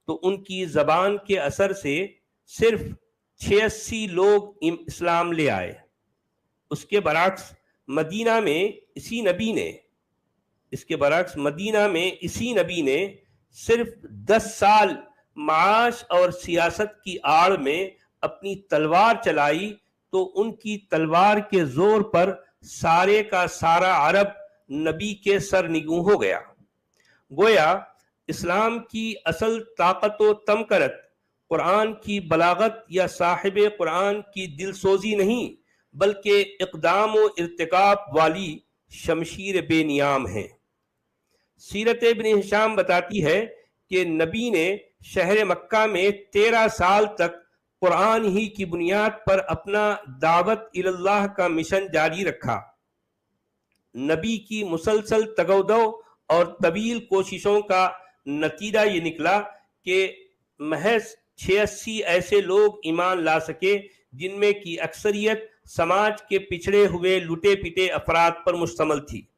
तो उनकी ज़बान के असर से सिर्फ 86 लोग इस्लाम ले आए। उसके बरक्स मदीना में इसी नबी ने इसी नबी ने सिर्फ 10 साल माश और सियासत की आड़ में अपनी तलवार चलाई, तो उनकी तलवार के जोर पर सारे का सारा अरब नबी के सर निगू हो गया। गोया इस्लाम की असल ताकत व तमकरत कुरान की बलागत या साहिब कुरान की दिलसोजी नहीं, बल्कि इक़दाम व इर्तिकाब वाली शमशीर बेनियाम है। सीरत इब्न हिशाम बताती है कि नबी ने शहर मक्का में 13 साल तक कुरान ही की बुनियाद पर अपना दावत इल्लाह का मिशन जारी रखा। नबी की मुसलसल तगौदो और तवील कोशिशों का नतीजा ये निकला कि महज 86 ऐसे लोग ईमान ला सके, जिनमें की अक्सरियत समाज के पिछड़े हुए लुटे पिटे अफराद पर मुश्तमल थी।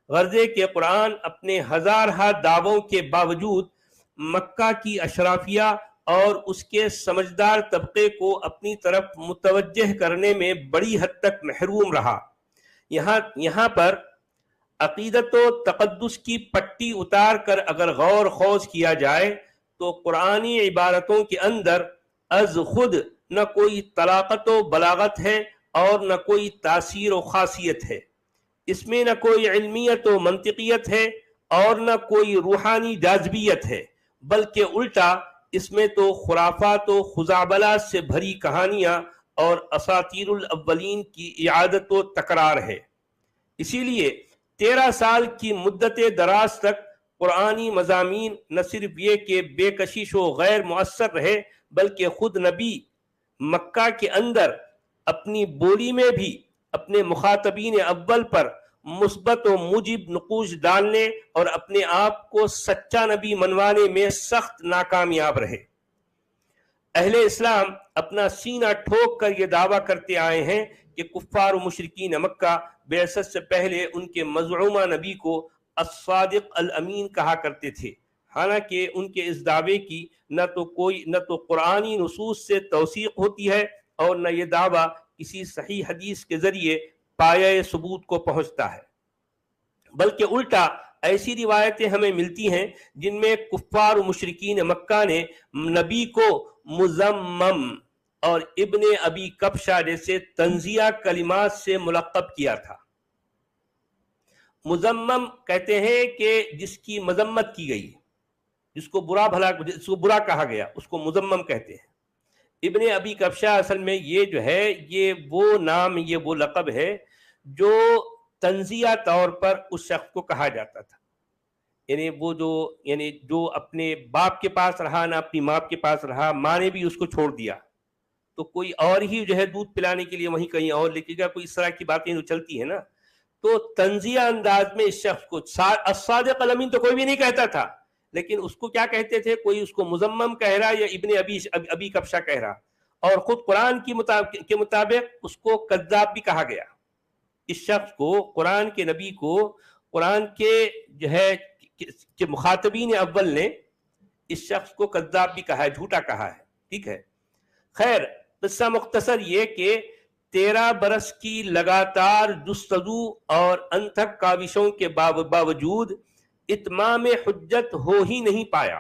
गर्जे के कुरान अपने हजारहा दावों के बावजूद मक्का की अशराफिया और उसके समझदार तबके को अपनी तरफ मुतवज्जह करने में बड़ी हद तक महरूम रहा। यहाँ पर अकीदत व तक़द्दुस की पट्टी उतार कर अगर गौर खौज किया जाए तो कुरानी इबारतों के अंदर अज खुद न कोई तलाक़त व बलागत है और न कोई तासीर व खासियत है। इसमें न कोई इल्मियत व मंतिकियत है और न कोई रूहानी जाज़बियत है, बल्कि उल्टा इसमें तो खुराफात व खुजाबलात से भरी कहानियाँ और असातीरुल अव्वलीन की इआदत व तकरार है। इसीलिए 13 साल की मुद्दत दराज तक कुरानी मज़ामीन न सिर्फ ये कि बेकशिश व गैर मुअस्सर रहे, बल्कि खुद नबी मक्का के अंदर अपनी बोली में भी अपने मुखातबीन अव्वल पर मुस्बत व मुजिब नुकूश डालने और अपने आप को सच्चा नबी मनवाने में सख्त नाकामयाब रहे। अहले इस्लाम अपना सीना ठोक कर ये दावा करते आए हैं कि कुफ्फार व मुशरिकीन मक्का बेअसत से पहले उनके मज़ऊमा नबी को अस्सादिक अल अमीन कहा करते थे। हालांकि उनके इस दावे की न तो कुरानी नुसूस से तौसीक होती है और न ये दावा किसी सही हदीस के जरिए पाया सबूत को पहुंचता है, बल्कि उल्टा ऐसी रिवायतें हमें मिलती हैं जिनमें कुफ्फार मुशरिकीन मक्का ने नबी को मुजम्मम और इब्ने अबी कब्शा जैसे तंजिया कलिमात से मुलक़ब किया था। मुजम्मम कहते हैं कि जिसकी मजम्मत की गई, जिसको बुरा कहा गया, उसको मुजम्मम कहते हैं। इब्ने अबी कब्शा असल में ये जो है ये वो नाम, ये वो लक़ब है जो तंजिया तौर पर उस शख्स को कहा जाता था। यानी जो अपने बाप के पास रहा ना अपनी माँ के पास रहा, माँ ने भी उसको छोड़ दिया, तो कोई और ही जो है दूध पिलाने के लिए वहीं कहीं और लेके गया, कोई इस तरह की बातें जो चलती है ना, तो तंजिया अंदाज में इस शख्स को अस्सादिक अल अमीन तो कोई भी नहीं कहता था, लेकिन उसको क्या कहते थे, कोई उसको मुजम्मम कह रहा या इब्ने अबी कब्शा कह रहा, और खुद कुरान के मुताबिक उसको कज़्ज़ाब भी कहा गया। इस शख्स को, कुरान के नबी को, कुरान के जो है कि मुखातबीन अव्वल ने इस शख्स को कज़्ज़ाब भी कहा है, झूठा कहा है। ठीक है, खैर किस्सा मुख्तसर ये कि 13 बरस की लगातार जुस्तजू और अनथक काविशों के बावजूद इत्माम हुज्जत हो ही नहीं पाया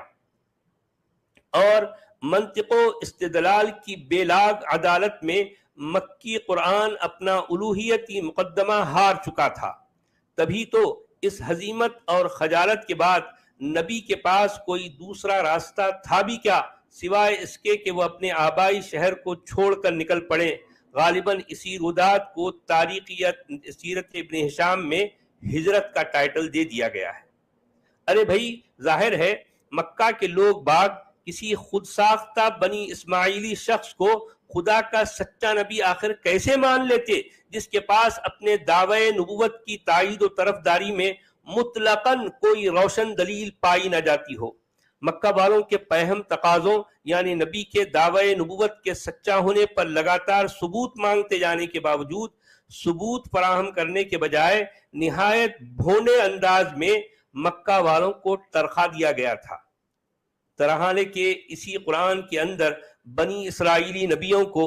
और मंतिको इस्तिदलाल की बेलाग अदालत में मक्की कुरान अपना उलूहियती मुकद्दमा हार चुका था। तभी तो इस हजीमत और खजालत के बाद नबी के पास कोई दूसरा रास्ता था भी क्या, सिवाय इसके कि वह अपने आबाई शहर को छोड़कर निकल पड़े। गालिबन इसी रुदात को तारीखियत सीरत इब्न हिशाम में हिजरत का टाइटल दे दिया गया है। अरे भाई, जाहिर है मक्का के लोग बाग किसी खुद साख्ता बनी इस्माइली शख्स को खुदा का सच्चा नबी आखिर कैसे मान लेते, जिसके पास अपने दावे नबुवत की तायीद और तरफदारी में मुतलकन कोई रोशन दलील पाई न जाती हो। मक्का वालों के पहम तकाजों यानी नबी के दावे नबुवत के सच्चा होने पर लगातार सबूत मांगते जाने के बावजूद सबूत फराहम करने के बजाय निहायत भोने अंदाज में मक्का वालों को तरखा दिया गया था। तरह के इसी कुरान के अंदर बनी इसराइली नबियों को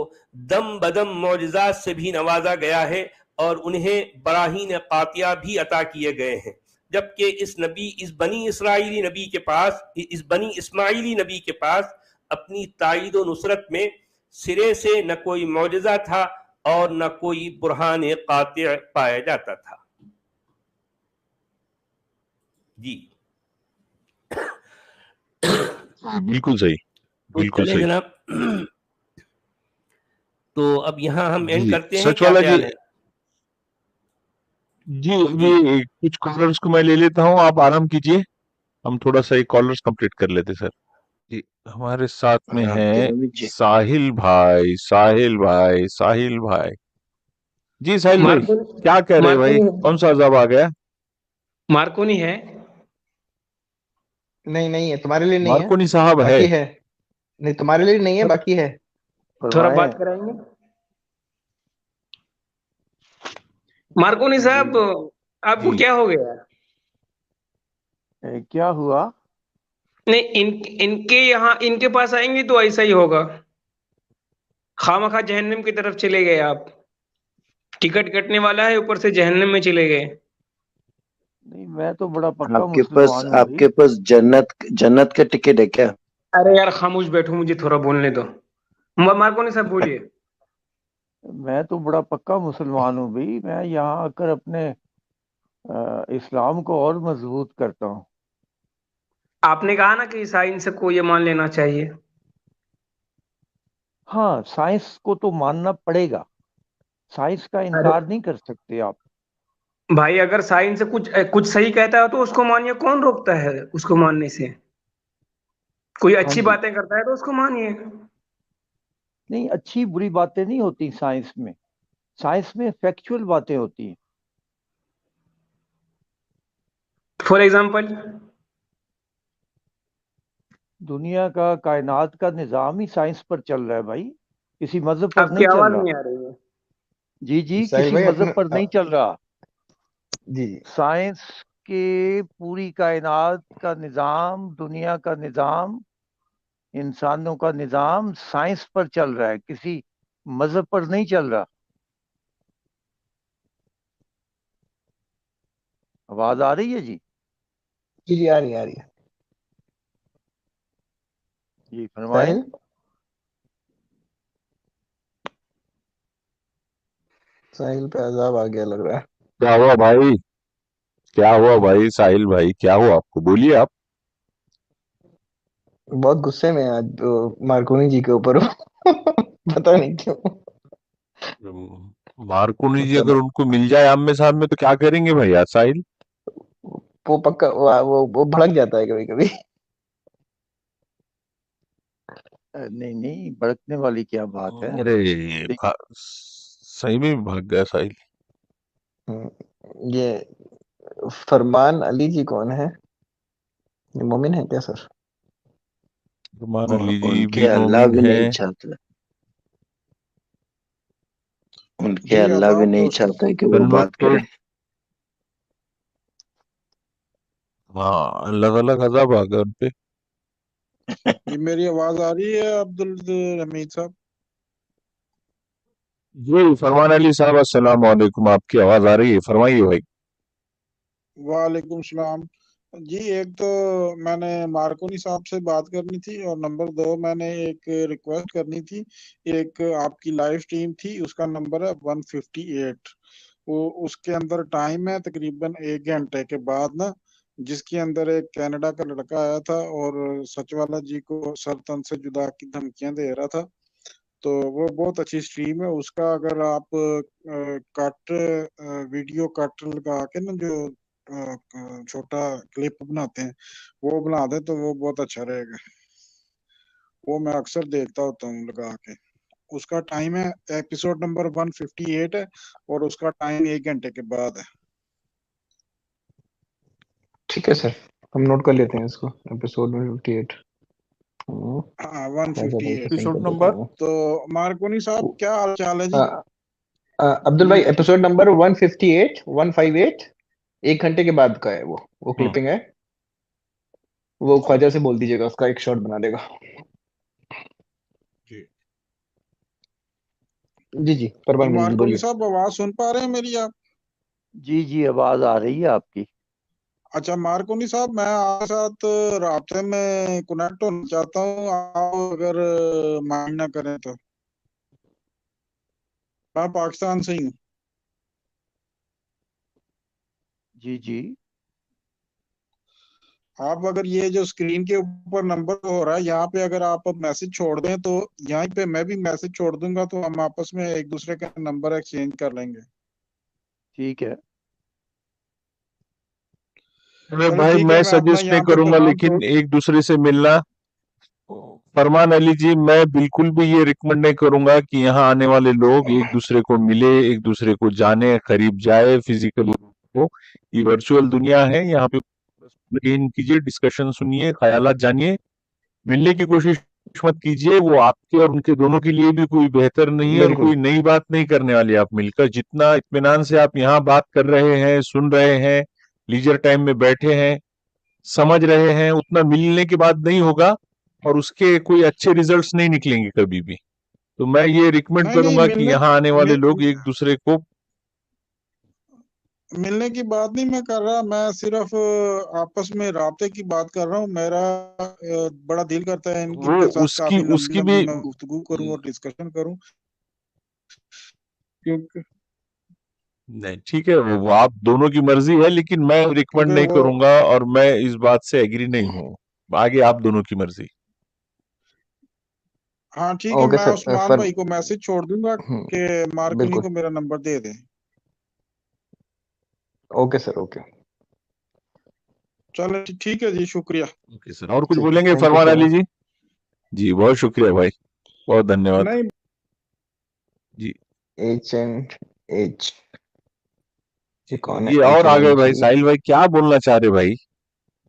दम बदम मौजज़ात से भी नवाजा गया है और उन्हें बराहीन कातिया भी अता किए गए हैं, जबकि इस बनी इस्माइली नबी के पास अपनी ताईद व नुसरत में सिरे से न कोई मौजज़ा था और न कोई बुरहान कातिया पाया जाता था। जी बिल्कुल सही, तो बिल्कुल चले सही जनाब। तो अब यहाँ हम एंड जी। करते हैं, सच क्या वाला ख्याल जी, है? जी अभी कुछ कॉलर्स को मैं ले लेता हूँ, आप आराम कीजिए, हम थोड़ा सा ये कॉलर्स कंप्लीट कर लेते सर। जी हमारे साथ में है साहिल भाई, साहिल भाई, साहिल भाई। जी साहिल भाई, मार्को क्या कह रहे हैं भाई, मार्को कौन सा अजाब आ गया? मार्कोनी है? नहीं नहीं है, तुम्हारे लिए नहीं है, मार्कोनी साहब है? बाकी है। नहीं, तुम्हारे लिए नहीं है, बाकी है। थोड़ा बात कराएंगे मार्कोनी साहब? आपको जी क्या हो गया? क्या हुआ? नहीं, इनके यहाँ, इनके पास आएंगे तो ऐसा ही होगा। खामखा जहन्नम की तरफ चले गए आप। टिकट कटने वाला है, ऊपर से जहन्नम में चले गए। नहीं, मैं तो बड़ा पक्का आपके पास मुसलमान हूँ भाई। आपके पास जन्नत का टिकट है क्या? अरे यार खामोश बैठो, मुझे थोड़ा बोलने दो। मार्कोनी साहब बोलिए। मैं तो बड़ा पक्का मुसलमान हूँ भाई। मैं यहाँ आकर अपने इस्लाम को और मजबूत करता हूँ। आपने कहा ना कि साइंस को ये मान लेना चाहिए। हाँ, साइंस को तो मानना पड़ेगा, साइंस का अरे इनकार नहीं कर सकते आप। भाई, अगर साइंस कुछ कुछ सही कहता है तो उसको मानिए, कौन रोकता है उसको मानने से? कोई हाँ अच्छी जी। बातें करता है तो उसको मानिए। नहीं, अच्छी बुरी बातें नहीं होती साइंस में। साइंस में फैक्चुअल बातें होती हैं। For example? दुनिया का, कायनात का निज़ाम ही साइंस पर चल रहा है भाई, किसी मजहब पर आपकी नहीं चल आवाज रहा। नहीं आ रही है। जी जी, साहिल किसी भाई मजहब अपने पर नहीं चल रहा। जी साइंस के पूरी कायनात का निज़ाम, दुनिया का निज़ाम, इंसानों का निज़ाम साइंस पर चल रहा है, किसी मजहब पर नहीं चल रहा। आवाज आ रही है जी? जी जी, आ रही है, आ रही है। जी फरमाएं। साहिल साहिल पे अजाब आ गया लग रहा है। क्या हुआ भाई, क्या हुआ भाई, साहिल भाई क्या हुआ आपको, बोलिए आप। बहुत गुस्से में है आज मार्कोनी जी के ऊपर पता नहीं क्यों। मार्कोनी जी अगर मतलब उनको मिल जाए आमने सामने तो क्या करेंगे भाई यार साहिल? वो पक्का वो भड़क जाता है कभी कभी। नहीं नहीं, भड़कने वाली क्या बात है? अरे सही में भाग गया साहिल। ये फरमान अली जी कौन है? ये मोमिन है क्या सर? फरमान अली जी उनके भी अल्लाह मोमिन भी है। नहीं चाहता, उनके जी अल्लाह भी अजाब नहीं तो चाहता कि वो जन्नत बात तो, करें। हाँ अल्लाह ताला का अज़ाब आ गया उनपे। ये मेरी आवाज आ रही है अब्दुल हमीद साहब? जी फरमान अली साहब अस्सलाम वालेकुम, आपकी आवाज आ रही है, फरमाइए भाई। वालेकुम सलाम जी। एक तो मैंने मार्कोनी साहब से बात करनी थी, और नंबर 2 मैंने एक रिक्वेस्ट करनी थी। एक आपकी लाइव स्ट्रीम थी, उसका नंबर है 158। वो उसके अंदर टाइम है तकरीबन 1 घंटे के बाद ना, जिसके अंदर एक कनाडा का लड़का आया था और सचवाला जी को सर तन से जुदा की धमकियां दे रहा था। तो वो बहुत अच्छी स्ट्रीम है उसका, अगर आप कट वीडियो कट लगा के ना, जो छोटा क्लिप बनाते हैं वो बना दे तो वो बहुत अच्छा रहेगा। वो मैं अक्सर देखता होता हूँ लगा के। उसका टाइम है, एपिसोड नंबर 158 है, और उसका टाइम 1 घंटे के बाद है। ठीक है सर, हम नोट कर लेते हैं इसको। एपिसोड 158। हाँ क्या क्या बोल 158। सकते हैं एपिसोड कर देता नंबर? हूँ। तो मार्कोनी साहब क्या हाल चाल है जी? अब्दुल भाई, एपिसोड नंबर 158 158 1 घंटे के बाद का है वो हम्म, क्लिपिंग है। वो ख्वाजा से बोल दीजिएगा, उसका एक शॉट बना देगा। जी जी जी, परवान जी मार्कोनी बोलिए। साहब आवाज सुन पा रहे हैं मेरी आप? जी जी, आवाज आ रही है आपकी। अच्छा मार्कोनी साहब, मैं आपके साथ राब्ते में कनेक्ट होना चाहता हूँ, आप अगर माइंड ना करें तो। मैं पाकिस्तान से ही हूँ। जी जी, आप अगर ये जो स्क्रीन के ऊपर नंबर हो रहा है यहाँ पे अगर आप मैसेज छोड़ दें तो यहाँ पे मैं भी मैसेज छोड़ दूंगा, तो हम आपस में एक दूसरे का नंबर एक्सचेंज कर लेंगे। ठीक है। अरे चलो भाई, ठीक है, मैं मैं अपना सजेस्ट नहीं यहाँ पे करूंगा, पैगाम लेकिन छोड़। एक दूसरे से मिलना। फरमान अली जी, मैं बिल्कुल भी ये रिकमेंड नहीं करूंगा कि यहाँ आने वाले लोग एक दूसरे को मिले, एक दूसरे को जाने, करीब जाए, फिजिकल हो। ये वर्चुअल दुनिया है, यहाँ पे गेन कीजिए, डिस्कशन सुनिए, ख्यालात जानिए। मिलने की कोशिश मत कीजिए, वो आपके और उनके दोनों के लिए भी कोई बेहतर नहीं है, और बिल्कुल कोई नई बात नहीं करने वाले आप मिलकर। जितना इत्मीनान से आप यहाँ बात कर रहे हैं, सुन रहे हैं, लीजर टाइम में बैठे हैं, समझ रहे हैं, उतना मिलने के बाद नहीं होगा, और उसके कोई अच्छे रिजल्ट्स नहीं निकलेंगे कभी भी। तो मैं ये रिकमेंड नहीं नहीं, करूंगा कि यहाँ आने वाले लोग एक दूसरे को। मिलने की बात नहीं मैं कर रहा, मैं सिर्फ आपस में राब्ते की बात कर रहा हूँ। मेरा बड़ा दिल करता है वो इनके साथ उसकी काफी लंबी उसकी लंबी भी मैं गुफ्तगू करूँ और डिस्कशन करूँ, क्योंकि नहीं, ठीक है, वो आप दोनों की मर्जी है, लेकिन मैं रिकमेंड क्योंकि नहीं वो। करूंगा, और मैं इस बात से एग्री नहीं हूँ। आगे आप दोनों की मर्जी। हाँ ठीक है, ओके मैं सर। उस्मान भाई को मैसेज छोड़ दूंगा कि मार्कोनी बिल्कुल। को मेरा नंबर दे दें। Okay sir, okay. चलो ठीक है जी, शुक्रिया। ओके सर, और कुछ ठीक है, बोलेंगे thank you Farman so Ali much. जी? जी, बहुत शुक्रिया भाई, बहुत धन्यवाद नहीं, जी। एच एंड एच, ये कौन है? ये एच और आ एन गए एच भाई, जी। साहिल भाई क्या बोलना चाह रहे भाई?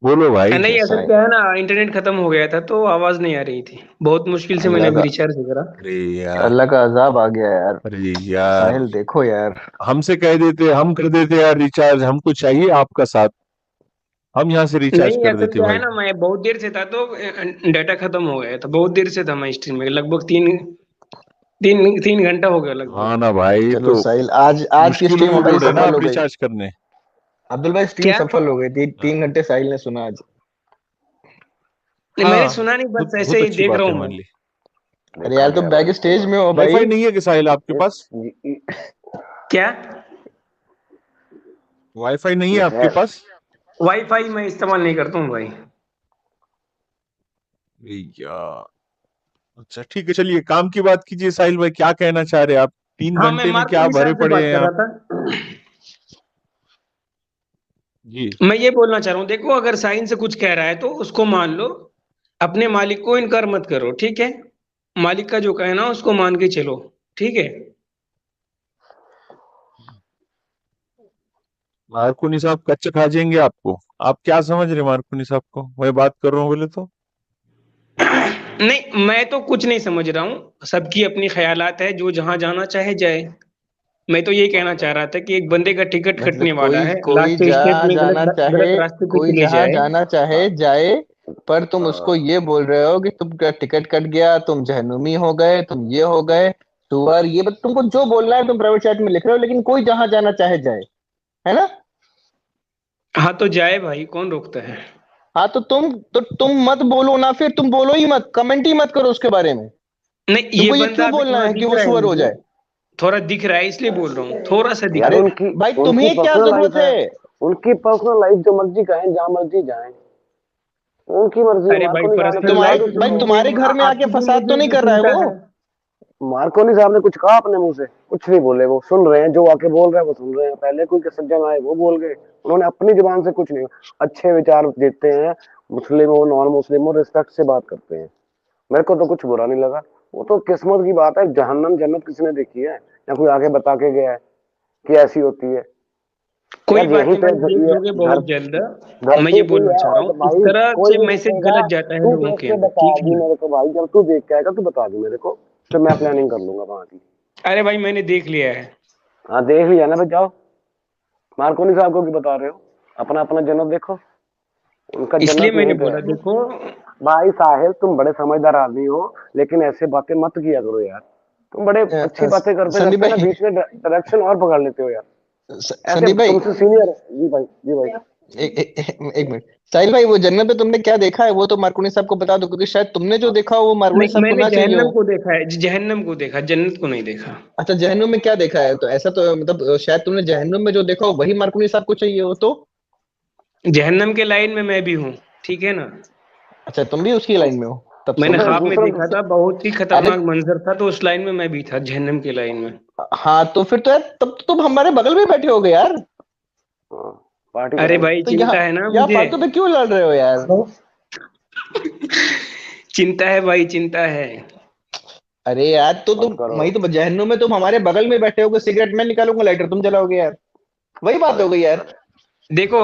बोलो भाई। नहीं, असल साहिल, क्या है ना, इंटरनेट खत्म हो गया था तो आवाज नहीं आ रही थी। बहुत मुश्किल से मैंने अल्लाह अभी का रिचार्ज करा। अरे यार, अल्लाह का अजाब आ गया यार। अरे यार, साहिल देखो यार। हमसे कह देते, हम कर देते यार रिचार्ज, हमको चाहिए आपका साथ, हम यहाँ से रिचार्ज नहीं, कर असल देते क्या है भाई। ना, मैं बहुत देर से था तो डाटा खत्म हो गया था। बहुत देर से था मैं स्ट्रीम में, लगभग तीन तीन 3 घंटा हो गया लगभग। हाँ ना भाई, चलो तो साहिल, आज आज की मुश्किल स्ट्रीम में हमारी बोल रहे ना सफल आप हो गई। रिचार्ज करने। अब्दुल भाई, स्ट्रीम क्या? सफल हो गई थी। हाँ 3 घंटे साहिल ने सुना आज। मैंने हाँ, सुना नहीं, बस ऐसे बहुत ही अच्छी देख बात रहा है, हूँ मान मैं। ली। अरे यार, तुम बैक स्टेज में हो भाई। वाईफाई नहीं है कि साहिल आपके पास? क्या? वाईफाई नहीं है आपके पास? वाईफाई मैं इस्तेमाल नहीं करता हूँ भाई। यार, अच्छा ठीक है, चलिए काम की बात कीजिए साहिल भाई, क्या कहना चाह रहे हैं आप? तीन हाँ, मैं घंटे में क्या मार्कोनी भरे साहब से पड़े बात हैं कर आप? रहा था। जी मैं ये बोलना चाह रहा हूँ, देखो अगर साइंस से कुछ कह रहा है तो उसको मान लो। अपने मालिक को इनकार मत करो, ठीक है? मालिक का जो कहना उसको मान के चलो, ठीक है? मार्कोनी साहब कच्चा खा जाएंगे आपको। आप क्या समझ रहे हैं मार्कोनी साहब को? मैं बात कर रहा हूँ बोले तो। नहीं, मैं तो कुछ नहीं समझ रहा हूँ। सबकी अपनी ख्यालात है, जो जहां जाना चाहे जाए। मैं तो ये कहना चाह रहा था कि एक बंदे का टिकट मतलब कटने वाला कोई है, कोई लास्ट स्टेप जहाँ में जाना चाहे, गलत रास्ते पे कोई चले जहाँ जाए। जाना चाहे जाए, पर तुम उसको ये बोल रहे हो कि तुमका टिकट कट गया, तुम जहन्नुमी हो गए, तुम ये हो गए, सुअर, ये बस तुमको जो बोलना है तुम प्राइवेट चैट में लिख रहे हो, लेकिन कोई जहाँ जाना चाहे जाए, है ना? हाँ तो जाए भाई, कौन रोकता है? हाँ, तो तुम मत बोलो ना, फिर तुम बोलो ही मत, कमेंट ही मत करो उसके बारे में। नहीं, ये तुमको ये बंदा क्यों अभी बोलना थोड़ा है कि दिख वो रहा है सुअर हो मुझे। जाए? थोड़ा दिख रहा है इसलिए बोल रहा हूँ, थोड़ा सा दिख अरे रहा है। भाई, तुम्हें क्या जरूरत है? उनकी पर्सनल लाइफ जो मर्जी कहें, जहां मर्जी जाएं, उनकी मर्जी है। अरे भाई, मार्कोनी साहब ने पर्सनल कुछ कहा तुम्हारे लाइफ तो तो भाई, सुनो। मुझे तुम्हारे घर में आके आपकी भी फसाद तो मुझे नहीं भी कर रहा है चिंता वो? है। मार्कोनी साहब ने कुछ कहा अपने मुंह से? कुछ नहीं बोले, वो सुन रहे हैं, जो आके बोल रहे हैं वो सुन रहे हैं। पहले कोई सज्जन आए वो बोल गए, उन्होंने अपनी जुबान से कुछ नहीं, अच्छे विचार देते हैं। मुस्लिम हो नॉन मुस्लिम हो, रिस्पेक्ट से बात करते हैं। मेरे को तो कुछ बुरा नहीं लगा। वो तो किस्मत की बात है, जहन्नम जन्नत किसने देखी है, या कोई आगे बता के गया है कि ऐसी होती है? कोई यार बात यहीं नहीं पे भाई, देख ये लोगे घर बहुत जल्द। मैं धरती ये भी बोलना है, चाह रहा और हूँ, इस भाई तरह कोई से भी मैसेज रुकेगा। गलत जाता है तू लोगों देख के के अंदर, बता ठीक है दी ना? मेरे को भाई, जब तू देख के आएगा तू बता दी मेरे को, फिर मैं प्लानिंग कर लूंगा वहां की। अरे भाई, मैंने देख लिया है। हाँ देख लिया ना, भाई जाओ। मार्कोनी साहब को क्यों बता रहे हो? अपना अपना जन्नत देखो, उनका इसलिए जन्नत मैंने यहीं पे बोला है। देखो, भाई साहिल, तुम बड़े समझदार आदमी हो, लेकिन ऐसे बातें मत किया करो यार। तुम बड़े अच्छी बातें करते संदीप करते ना भाई, बीच में डायरेक्शन और पकड़ लेते हो यार। ऐसे संदीप भाई, तुमसे सीनियर। जी भाई, जी भाई। एक मिनट साहिल भाई, वो जन्नत में तुमने क्या देखा है वो तो मार्कोनी साहब को बता दो, क्योंकि शायद तुमने जो देखा हो वो मार्कोनी नहीं साहब को मैंने ना चाहिए जहन्नम हो। को देखा है, जहन्नम को देखा, जन्नत को नहीं देखा। अच्छा, जहन्नुम में क्या देखा है? तो ऐसा तो मतलब शायद तुमने जहन्नुम में जो देखा हो वही मार्कोनी साहब को चाहिए हो तो। जहन्नम के लाइन में मैं भी हूँ, ठीक है ना। अच्छा, तुम भी उसकी लाइन में हो तब से। मैंने तुम्हें ख्वाब में दूसरा देखा था, बहुत ही अरे खतरनाक मंजर था, तो उस लाइन में मैं भी था, जहन्नम की लाइन में। हाँ, तो फिर तो यार तब तो तुम हमारे बगल में बैठे होगे यार। हाँ, पार्टी अरे करेंगे। भाई तो चिंता है ना यहाँ मुझे। फालतू पे क्यों लड़ रहे हो यार? चिंता है भाई, चिंता है। अरे यार, तो मत तुम करो। वही तो जहन्नुम में तुम हमारे बगल में बैठे होगे, सिगरेट मैं निकालूंगा, लाइटर तुम जलाओगे यार। वही बात हो गई यार। देखो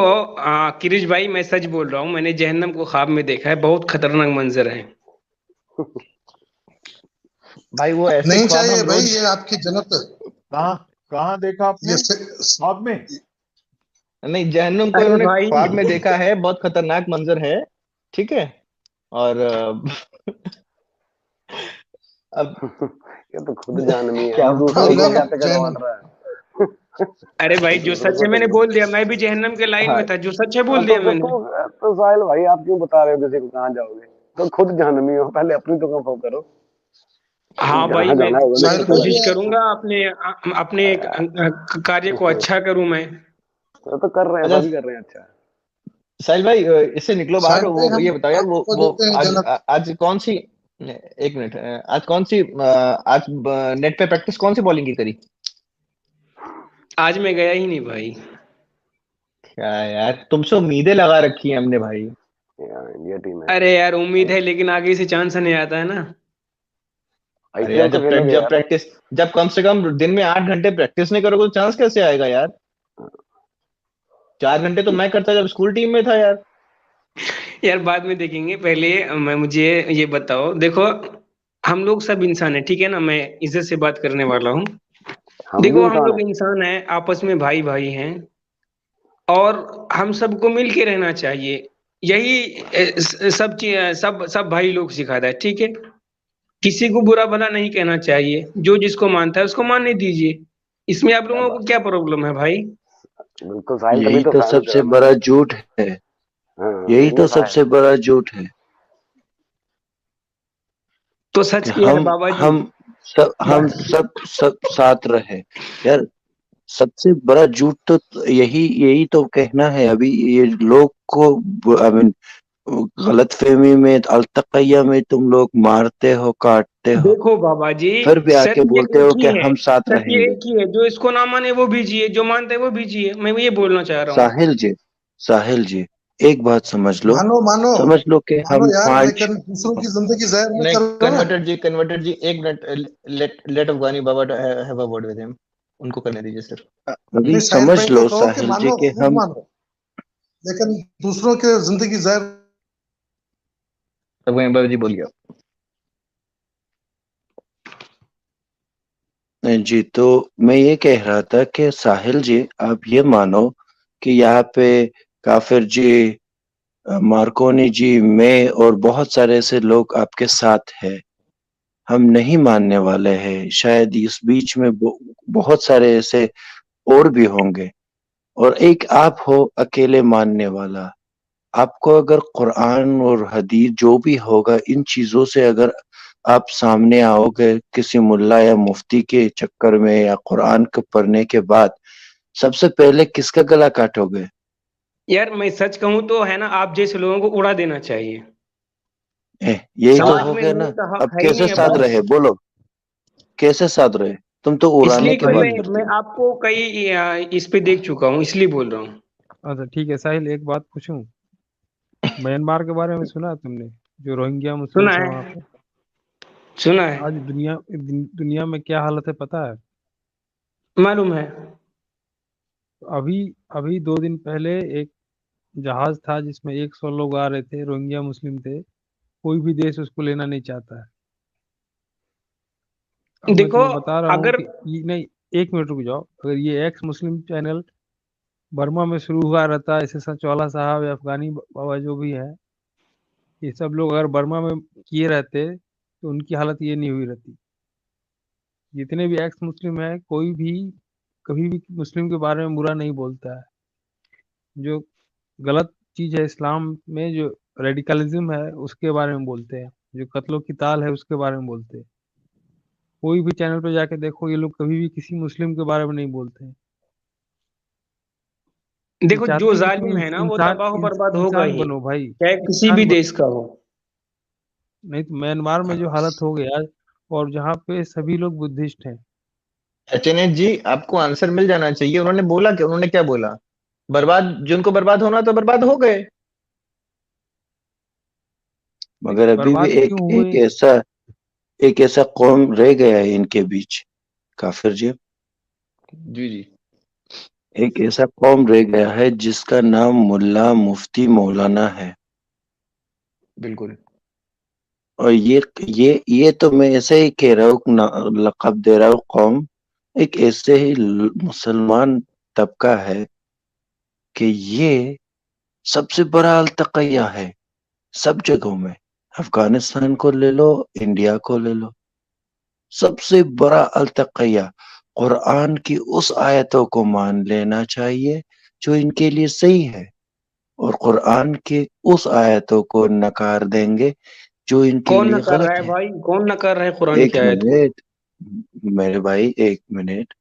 किरीश भाई, मैं सच बोल रहा हूँ, मैंने जहन्नम को ख्वाब में देखा है, बहुत खतरनाक मंजर है। भाई वो ऐसे नहीं ख्वाब चाहिए हम भाई रोज। ये आपकी जन्नत। कहाँ कहाँ देखा आपने ये ख्वाब में? नहीं, जहन्नुम को अरे इन्होंने भाई ख्वाब में देखा है, बहुत खतरनाक मंजर है। ठीक है। और अब ये तो खुद जाननी है, क्या अब दूसरों को वेलकम क्या जैन। करवा रहा है। अरे भाई, जो दूसरों सच को है मैंने बोल दिया, मैं भी जहन्नम के लाइन हाँ, में था, जो सच है हाँ, बोल दिया मैंने। तो साहिल भाई, आप क्यों बता रहे हो किसी को कहाँ जाओगे? तो खुद जाननी हो, पहले अपनी तो कंफर्म करो। हाँ भाई, जहाँ मैं जाना है वो साहिल निकल भाई कोशिश जाएगा। ये करूंगा अपने अपने कार्य को अच्छा करूं मैं। तो कर रहे हैं, अच्छा सभी कर रहे हैं। अच्छा, साहिल भाई, इससे निकलो बाहर। साहिल भाई वो हम ये बताओ यार, आपको वो देते हैं आज जन्नत। आज कौन सी, एक मिनट, आज कौन सी, आज नेट पे प्रैक्टिस कौन सी बॉलिंग की करी? आज मैं गया ही नहीं भाई। क्या यार, तुमसे उम्मीदें लगा रखी है हमने भाई। यार इंडिया टीम है। अरे यार, उम्मीद है, लेकिन आगे से चांस नहीं आता है ना। अरे यार, आईपीएल तो खेलोगे जब यार। प्रैक्टिस, जब कम से कम दिन में 8 घंटे प्रैक्टिस नहीं करोगे तो चांस कैसे आएगा यार? 4 घंटे तो मैं करता जब स्कूल टीम में था यार। यार बाद में देखेंगे, पहले मैं मुझे ये बताओ, देखो हम लोग सब इंसान है, ठीक है ना, मैं इज्जत से बात करने वाला हूँ। हम भी देखो हम इंसान लोग है। इंसान हैं, आपस में भाई भाई हैं, और हम सबको मिल के रहना चाहिए। यही सब सब भाई लोग सिखाता है, ठीक है। किसी को बुरा भला नहीं कहना चाहिए, जो जिसको मानता है उसको मानने दीजिए। इसमें आप क्या लोगों को बात क्या प्रॉब्लम है भाई? बिल्कुल साहिल, तभी यही तो तो फैंस है सबसे हमारे। बड़ा झूठ है। हाँ, यही वो तो साहिल। सबसे बड़ा झूठ है तो कि सच क्या है बाबा जी? हम सब साथ रहे यार। सबसे बड़ा झूठ तो यही यही तो कहना है अभी ये लोग को। आई मीन, गलत फहमी में, अलतकैया में तुम लोग मारते हो, काटते हो, देखो बाबा जी, फिर भी आके सत्य बोलते एक हो ही कि है, हम साथ सत्य रहेंगे। एक ही है, जो इसको ना माने वो भी जिए, जो मानता है वो भी जिए, मैं ये बोलना चाह रहा हूँ। साहिल जी, साहिल जी, एक बात समझ लो। मानो मानो समझ लो कि मानो हम यार, पांच। लेकिन दूसरों की जिंदगी जहर में नहीं, करो ना। कन्वर्टर जी, एक मिनट, let Afghani Baba have a word with him. उनको करने दीजिए सर। अभी नहीं, साहिल समझ भाई को लो कहो कि साहिल जी मानो, कि खूब हम। मानो, लेकिन दूसरों के जिंदगी जहर। अफगानी बाबा जी बोलिए। जी, तो मैं ये कह रहा था कि साहिल जी, आप ये मानो कि यहाँ पे काफिर जी, मार्कोनी जी, मैं और बहुत सारे ऐसे लोग आपके साथ हैं। हम नहीं मानने वाले हैं, शायद इस बीच में बहुत सारे ऐसे और भी होंगे, और एक आप हो अकेले मानने वाला। आपको अगर कुरान और हदीस जो भी होगा, इन चीजों से अगर आप सामने आओगे किसी मुल्ला या मुफ्ती के चक्कर में, या कुरान को पढ़ने के बाद, सबसे पहले किसका गला काटोगे? यार मैं सच कहूँ तो है ना, आप जैसे लोगों को उड़ा देना चाहिए। यही तो समाज हो में गया रहने ना। का हक अब है ही कैसे नहीं साथ अब। रहे बोलो? कैसे साथ रहे? तुम तो उड़ाने इसलिए की कि बात मैं करते हो। आपको कई इस पे देख चुका हूँ, इसलिए बोल रहा हूँ। अच्छा ठीक है साहिल, एक बात पूछूं? म्यांमार के बारे में सुना है तुमने? जो रोहिंग्या सुना मुस्लिम्स है वहाँ है, पे। सुना है, आज दुनिया में क्या हालत है पता है? मालूम है। अभी अभी 2 दिन पहले एक जहाज था जिसमें 100 लोग आ रहे थे, रोहिंग्या मुस्लिम थे। कोई भी देश उसको लेना नहीं चाहता है। अब मैं देखो तुम्हें बता रहा हूँ अगर कि नहीं, 1 मिनट रुक जाओ। अगर ये एक्स मुस्लिम चैनल बर्मा में शुरू हुआ रहता, ऐसे चौला साहब या अफगानी बाबा जो भी है, ये सब लोग अगर बर्मा में किए रहते तो उनकी हालत ये नहीं हुई रहती। जितने भी एक्स मुस्लिम है, कोई भी कभी भी मुस्लिम के बारे में बुरा नहीं बोलता है। जो गलत चीज है इस्लाम में, जो रेडिकलिज्म है, उसके बारे में बोलते हैं। जो कत्लो क़िताल है उसके बारे में बोलते हैं। कोई भी चैनल पे जाके देखो, ये लोग कभी भी किसी मुस्लिम के बारे में नहीं बोलते हैं। ये देखो, चाहते जो हैं कि तुम जालिम है ना वो इंसान तबाह बर्बाद होगा इंसान ही, बनो भाई, चाहे किसी इंसान भी बनो। देश का हो। नहीं तो म्यांमार में जो हालत हो गया, और जहाँ पे सभी लोग बुद्धिस्ट हैं। एचएनएच जी, आपको आंसर मिल जाना चाहिए। उन्होंने बोला कि उन्होंने क्या बोला? बर्बाद, जिनको बर्बाद होना तो बर्बाद हो गए। मगर अभी भी बर्बाद एक क्यों हुए? एक ऐसा कौम रह गया है इनके बीच, काफिर जी। जी जी। एक ऐसा कौम रह गया है जिसका नाम मुल्ला मुफ्ती मौलाना है। बिल्कुल। और ये तो मैं ऐसे ही कह रहा हूँ, लक़ब दे रहा हूँ। कौम एक ऐसे ही मुसलमान तबका है कि ये सबसे बड़ा अल्तक़ैया है सब जगहों में। अफगानिस्तान को ले लो, इंडिया को ले लो, सबसे बड़ा अल्तक़ैया। कुरान की उस आयतों को मान लेना चाहिए जो इनके लिए सही है, और कुरान के उस आयतों को नकार देंगे जो इनके कौन लिए नकार रहा गलत है है। भाई? कौन नकार रहा है कुरान की एक आयत को? मिनट मेरे भाई, एक मिनट,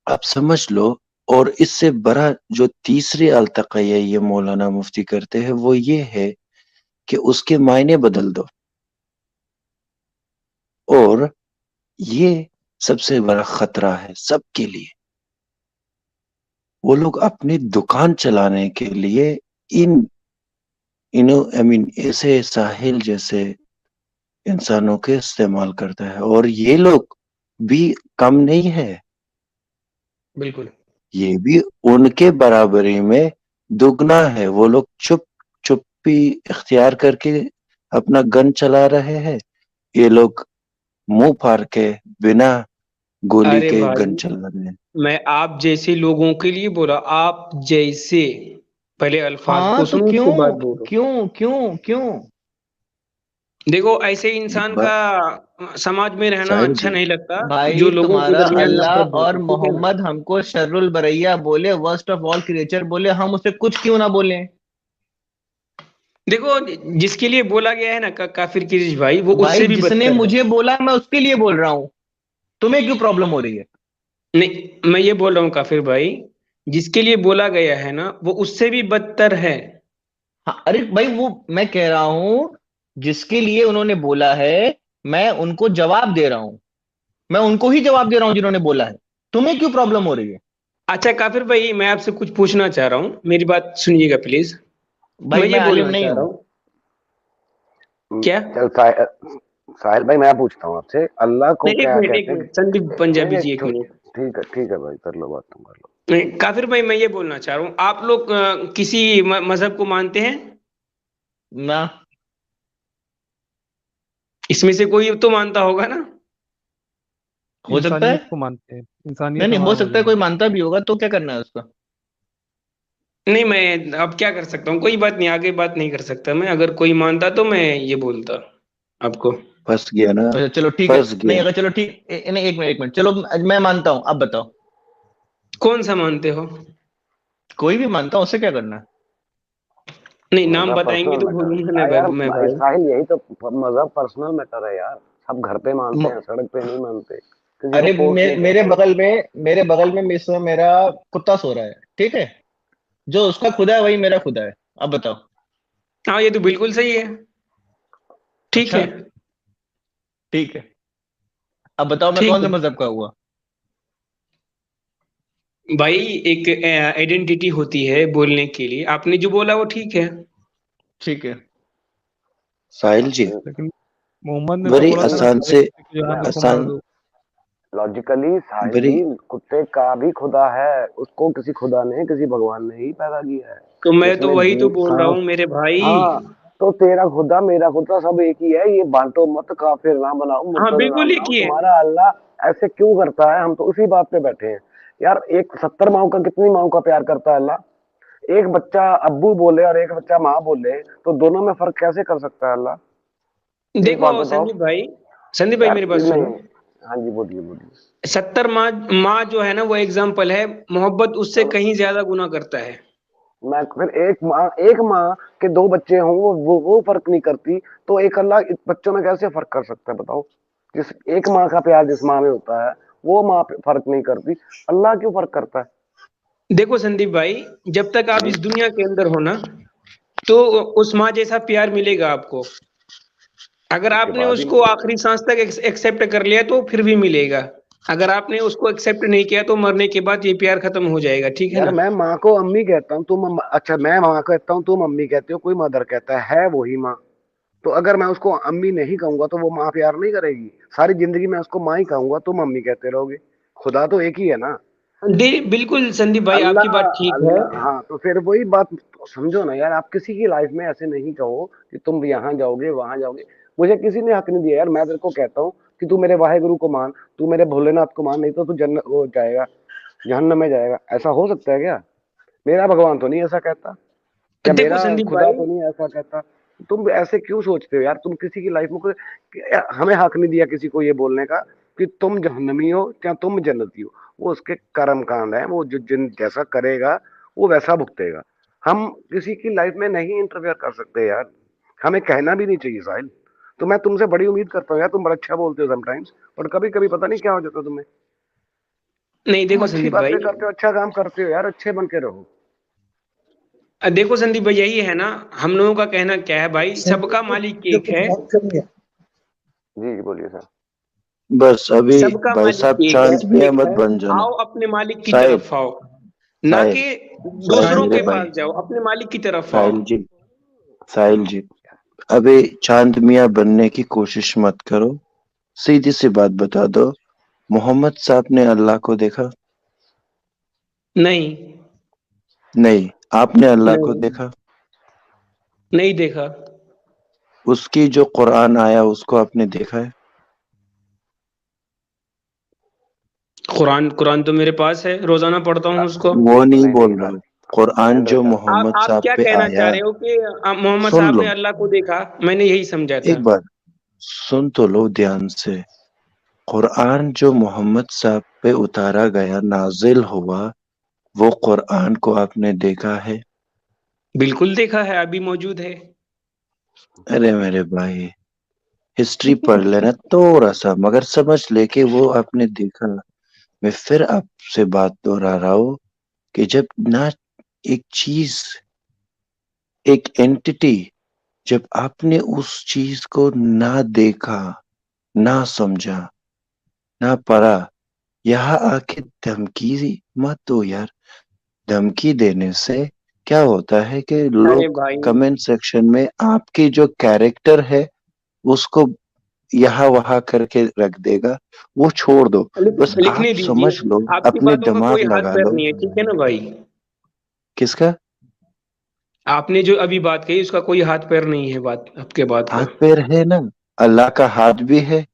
आप समझ लो। और इससे बड़ा जो तीसरी अल्तक़ैया ये मौलाना मुफ्ती करते हैं वो ये है कि उसके मायने बदल दो। और ये सबसे बड़ा खतरा है सबके लिए। वो लोग अपनी दुकान चलाने के लिए ऐसे साहिल जैसे इंसानों के इस्तेमाल करता है, और ये लोग भी कम नहीं है। बिल्कुल। ये भी उनके बराबरी में दुगना है। वो लोग चुप्पी इख्तियार करके अपना गन चला रहे हैं, ये लोग मुंह फाड़ के बिना गोली अरे के भाई, गन चला रहे हैं। मैं आप जैसे लोगों के लिए बोला, आप जैसे। पहले अल्फाज हाँ को तो सुनो, उसके क्यों बाद बोलो। क्यों क्यों क्यों? देखो, ऐसे इंसान ब- का समाज में रहना साहिल अच्छा जी, नहीं लगता, भाई जो लोगों के तुम्हारा दरमियान अल्लाह नफरत और भरता, ठीक है ना? मोहम्मद हमको शर्रुल बरैया बोले, वर्स्ट ऑफ ऑल क्रिएचर बोले, हम उसे कुछ क्यों ना बोले? देखो, जिसके लिए बोला गया है ना काफिर किरिश भाई, वो भाई उससे भी जिसने बदतर है। मुझे बोला मैं उसके लिए बोल रहा हूँ, तुम्हें क्यों प्रॉब्लम हो रही है? नहीं, मैं ये बोल रहा हूँ काफिर भाई, जिसके लिए बोला गया है ना वो उससे भी बदतर है। हाँ अरे भाई, वो मैं कह रहा हूँ जिसके लिए उन्होंने बोला है, मैं उनको जवाब दे रहा हूँ। मैं उनको ही जवाब दे रहा हूँ जिन्होंने बोला है। तुम्हें क्यों प्रॉब्लम हो रही है? अच्छा काफिर भाई, मैं आपसे कुछ पूछना चाह रहा हूँ, मेरी बात सुनिएगा प्लीज। भाई मैं मैं ये आलिम बोलना नहीं चाह रहा हूँ। हूँ। क्या? चल साहिल भाई, मैं पूछता हूँ आपसे, अल्लाह को नहीं, एक क्या मिनट, एक कहते हैं? मिनट, संदीप नहीं पंजाबी नहीं, जी, एक मिनट। ठीक है भाई, कर लो बात, तुम कर लो। नहीं, काफिर भाई, मैं ये बोलना चाह रहा हूँ, आप लोग किसी मजहब को मानते हैं? ना। इसमें से कोई तो मानता होगा ना? हो सकता है। इंसानियत को मानते हैं, नहीं इंसानियत नहीं, हो हमारा सकता है मजहब कोई है। मानता भी होगा, तो क्या करना है उसका? नहीं, मैं अब क्या कर सकता हूँ, कोई बात नहीं, आगे बात नहीं कर सकता मैं। अगर कोई मानता तो मैं ये बोलता आपको। फंस गया ना, अच्छा चलो ठीक है। फंस नहीं, गया। अगर चलो ठीक नहीं, एक मिनट, चलो मैं मानता हूँ, अब बताओ। कौन सा मानते हो? कोई भी मानता हूँ, उससे क्या करना है? नहीं, नाम मजहब बताएंगे पर्सनल तो मैटर बोलूंगा है ना यार। मैं भाई। साहिल, यही तो मजहब पर्सनल मैटर है यार। सब घर पे मानते म- हैं, सड़क पे नहीं मानते, किसी को अरे फोर्स नहीं मेरे करते। बगल में, इस समय मेरा कुत्ता सो रहा है, ठीक है? जो उसका खुदा है वही मेरा खुदा है। अब बताओ। हाँ, ये तो बिल्कुल सही है। ठीक अच्छा है। ठीक है। अब बताओ मैं ठीक कौन से है मजहब का हुआ? भाई, एक आइडेंटिटी होती है बोलने के लिए, आपने जो बोला वो ठीक है। ठीक है। साहिल जी, लेकिन मोहम्मद ने तो बड़ी बोला था ना, आसान सारे से कुत्ते को जहाँ देखो मार आसान दो। लॉजिकली साहिल बड़ी जी, कुत्ते का भी खुदा है, उसको किसी खुदा ने, किसी भगवान ने ही पैदा किया है। तो मैं तो जिसने वही तो दी बोल रहा सांस। हूँ मेरे भाई। हाँ, तो तेरा खुदा मेरा खुदा सब एक ही है। ये बांटो मत, काफिर ना बनाओ, हाँ, मुर्तद ना बिल्कुल एक बनाओ। ही है। तुम्हारा अल्लाह ऐसे क्यों करता है? हम तो उसी बात पे बैठे हैं यार 70 माओ का कितनी माओ का प्यार करता है अल्लाह? एक बच्चा अब्बू बोले और एक बच्चा माँ बोले तो दोनों में फर्क कैसे कर सकता है अल्लाह? एक बात देखो बताओ संदीप भाई यार। मेरी बात नहीं, सुनो। हाँ जी बोलिए। 70 माँ जो है ना वो एग्जाम्पल है, मोहब्बत उससे कहीं ज्यादा गुना करता है। मैं फिर एक माँ के 2 बच्चे हों वो फर्क नहीं करती, तो एक अल्लाह बच्चों में कैसे फर्क कर सकता है बताओ? जिस एक माँ का प्यार जिस माँ में होता है वो माँ फर्क नहीं करती, अल्लाह क्यों फर्क करता है? देखो संदीप भाई, जब तक आप इस दुनिया के अंदर हो ना, तो उस माँ जैसा प्यार मिलेगा आपको। अगर आपने उसको आखिरी सांस तक एक्सेप्ट कर लिया तो फिर भी मिलेगा। अगर आपने उसको एक्सेप्ट नहीं किया तो मरने के बाद ये प्यार खत्म हो जाएगा, ठीक है यार ना? मैं माँ को अम्मी कहता हूँ, अच्छा मैं माँ कहता हूँ, तुम अम्मी कहते हो, कोई मदर कहता है वही माँ। तो अगर मैं उसको अम्मी नहीं कहूंगा तो वो माँ प्यार नहीं करेगी? सारी जिंदगी मैं उसको माँ ही कहूंगा, तुम अम्मी कहते रहोगे। खुदा तो एक ही है ना। बिल्कुल संदीप भाई, आपकी अल्लाह बात ठीक है। अल्लाह हाँ, तो फिर वही बात समझो ना यार। आप किसी की लाइफ में ऐसे नहीं कहो कि तुम यहाँ जाओगे वहां जाओगे। मुझे किसी ने हक नहीं दिया यार। मैं तेरे को कहता हूँ कि तू मेरे वाहेगुरु को मान, तू मेरे भोलेनाथ को मान, नहीं तो तू जन्नत हो जाएगा, जहन्नम में जाएगा। ऐसा हो सकता है क्या? मेरा भगवान तो नहीं ऐसा कहता, या देखो मेरा संदीप खुदा भाई, तो नहीं ऐसा कहता। तुम ऐसे क्यों सोचते हो यार? तुम किसी की लाइफ में हमें हक नहीं दिया किसी को ये बोलने का कि तुम जहन्नमी हो या तुम जन्नती हो। वो उसके कर्म कांड है, वो जो जिन जैसा करेगा वो वैसा भुगतेगा। हम किसी की लाइफ में नहीं इंटरफेयर कर सकते यार, हमें कहना भी नहीं चाहिए साहिल। तो मैं तुमसे बड़ी उम्मीद करता हूँ यार, तुम बड़ा अच्छा बोलते हो समटाइम्स, पर कभी कभी पता नहीं क्या हो जाता है तुम्हें। नहीं तुम देखो अच्छी संदीप बातें भाई, करते हो, अच्छा काम करते हो यार, अच्छे बन के रहो। देखो संदीप भाई, यही है ना, हम लोगों का कहना क्या है भाई, सबका मालिक मुझे एक कुछ है। बात करनी है। जी बोलिए सर। बस अभी सबका भाई मालिक साहब एक है, चांद मियां मत है। बन जाना। आओ अपने मालिक की साहिल, तरफ आओ, ना साहिल, कि साहिल दूसरों मेरे के भाई, पास जाओ, अपने मालिक की तरफ आओ। साहिल जी, साहिल जी, अभी चांद मियां बनने की कोशिश मत करो। सीधी सी बात बता दो, मोहम्मद साहब ने अल्लाह को देखा? नहीं, नहीं। आपने अल्लाह को नहीं, देखा? नहीं देखा। उसकी जो कुरान आया उसको आपने देखा है? कुरान कुरान तो मेरे पास है, रोजाना पढ़ता हूँ उसको। वो नहीं नहीं बोल देखा, रहा। कुरान नहीं जो देखा। मोहम्मद आप साहब क्या पे कहना चाह आया, रहे हो कि मोहम्मद सुन साहब लो, ने अल्लाह को देखा? मैंने यही समझा था। एक बार सुन तो लो ध्यान से। कुरान जो मोहम्मद साहब पे उतारा गया, नाजिल हुआ, वो कुरान को आपने देखा है? बिल्कुल देखा है, अभी मौजूद है। अरे मेरे भाई, हिस्ट्री पढ़ लेना थोड़ा सा, मगर समझ ले कि वो आपने देखा। मैं फिर आपसे बात दोहरा रहा हूँ कि जब ना एक चीज, एक एंटिटी, जब आपने उस चीज को ना देखा, ना समझा, ना पढ़ा, यहाँ आके धमकी मत दो यार। धमकी देने से क्या होता है कि अरे लोग भाई, कमेंट सेक्शन में आपकी जो कैरेक्टर है उसको यहाँ वहां करके रख देगा। वो छोड़ दो, बस आप लिखने समझ दीजिए, लो, आपकी अपने बातों का कोई दिमाग हाथ लगा पैर लो। नहीं है, ठीक है ना भाई? किसका आपने जो अभी बात कही उसका कोई हाथ पैर नहीं है, बात आपके बात का। हाथ पैर है ना? अल्लाह का हाथ भी है।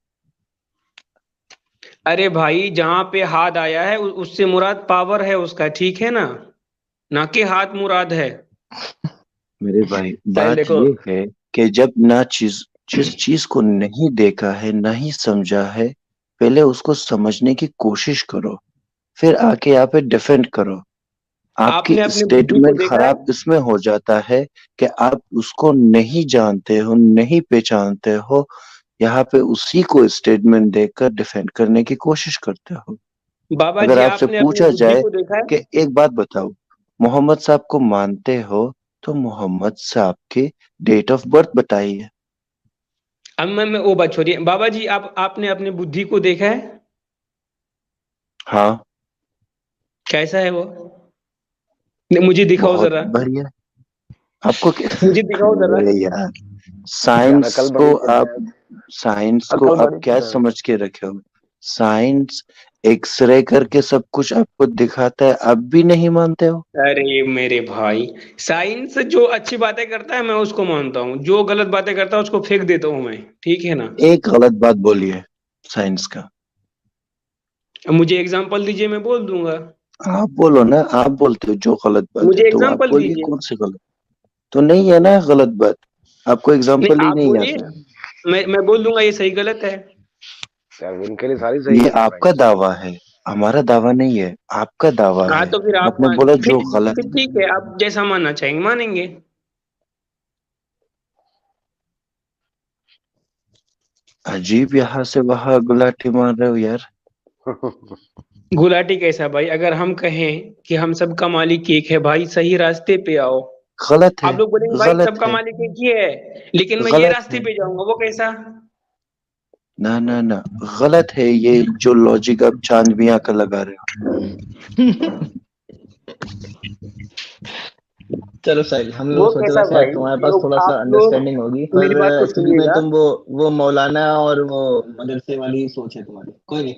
अरे भाई, जहां पे हाथ आया है उससे मुराद पावर है उसका, ठीक है ना? ना कि हाथ मुराद है। मेरे भाई, साहिल बात देखो, ये है कि जब ना जिस चीज को नहीं देखा है, नहीं समझा है, पहले उसको समझने की कोशिश करो, फिर आके यहाँ पे डिफेंड करो। आपकी आपने अपनी बुद्धि को स्टेटमेंट देखा है? खराब इसमें हो जाता है कि आप उसको नहीं जानते हो, नहीं पहचानते हो, यहाँ पे उसी को स्टेटमेंट देकर डिफेंड करने की कोशिश करते हो। बाबा अगर जी, आपसे आपने अपनी पूछा बुद्धि जाए को देखा है? कि एक बात बताओ, मोहम्मद साहब को मानते हो, तो मोहम्मद साहब की डेट ऑफ बर्थ बताइए। अब मैं वो बात छोड़िए बाबा जी, आपने अपनी बुद्धि को देखा है? हाँ, कैसा है वो? नहीं, मुझे दिखाओ बहुत जरा, बढ़िया। आपको मुझे दिखाओ जरा। अरे यार, यार अकल बड़ी है, साइंस को अकल आप बड़ी क्या है। समझ के रखे हो? साइंस एक्सरे करके सब कुछ आपको दिखाता है, आप भी नहीं मानते हो? अरे मेरे भाई, साइंस जो अच्छी बातें करता है मैं उसको मानता हूँ, जो गलत बातें करता है उसको फेंक देता हूँ मैं, ठीक है ना? एक गलत बात बोलिए साइंस का। मुझे एग्जांपल दीजिए, मैं बोल दूंगा। आप बोलो ना, आप बोलते हो जो गलत बात मुझे है तो आप एग्जांपल बोलिए दीजिए। कौन सी गलत। तो नहीं है ना गलत बात, आपको नहीं, एग्जांपल ही आप नहीं बोलिए, आता। मैं बोल दूंगा ये सही गलत है। यार इनके लिए सारी सही ये गलत है आपका भाई। दावा है, हमारा दावा नहीं है, आपका दावा हाँ है। तो फिर आप आपने बोला जो गलत फिर ठीक है, आप जैसा मानना चाहेंगे मानेंगे। अजीब, यहाँ से वहां गुलाटी मार रहे हो यार। गुलाटी कैसा भाई? अगर हम कहें कि हम सबका मालिक एक है भाई, सही रास्ते पे आओ, गलत है, आप लोग बोलेंगे भाई गलत सबका है, मालिक एक ही है, लेकिन मैं ये गलत रास्ते है। पे जाऊंगा, वो कैसा? ना ना ना, गलत है ये जो लॉजिक आप चांद मियां का लगा रहे हो। चलो साहिल, हम वो लोग सोचे था कैसा शायद भाई? तुम्हारे पास लोग, थोड़ा सा आप लोग अंडरस्टैंडिंग होगी, मेरी पर बात को एक्चुअली में सुनिएगा। तुम वो मौलाना और वो मदरसे वाली सोच है तुम्हारी। कोई नहीं,